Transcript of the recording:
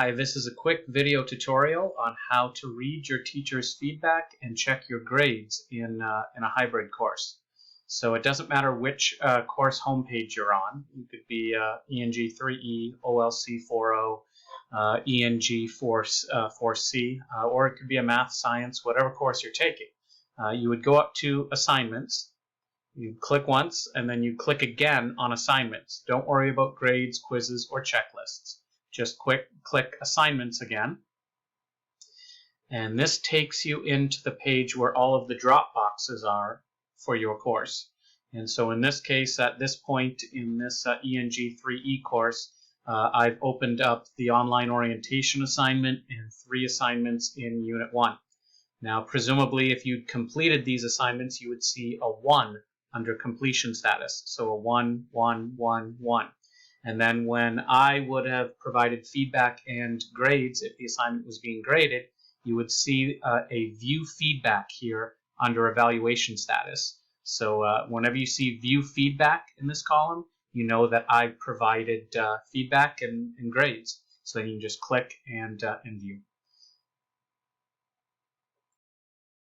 Hi, this is a quick video tutorial on how to read your teacher's feedback and check your grades in a hybrid course. So it doesn't matter which course homepage you're on. It could be ENG 3E, OLC 4.0, ENG 4C, or it could be a math, science, whatever course you're taking. You would go up to assignments, you click once, and then you click again on assignments. Don't worry about grades, quizzes, or checklists. Just click assignments again, and this takes you into the page where all of the drop boxes are for your course. And so in this case, at this point in this ENG 3E course, I've opened up the online orientation assignment and 3 assignments in Unit 1. Now, presumably, if you'd completed these assignments, you would see a 1 under completion status. So a 1, 1, 1, 1. And then when I would have provided feedback and grades, if the assignment was being graded, you would see a view feedback here under evaluation status. So whenever you see view feedback in this column, you know that I provided feedback and grades. So then you can just click and view.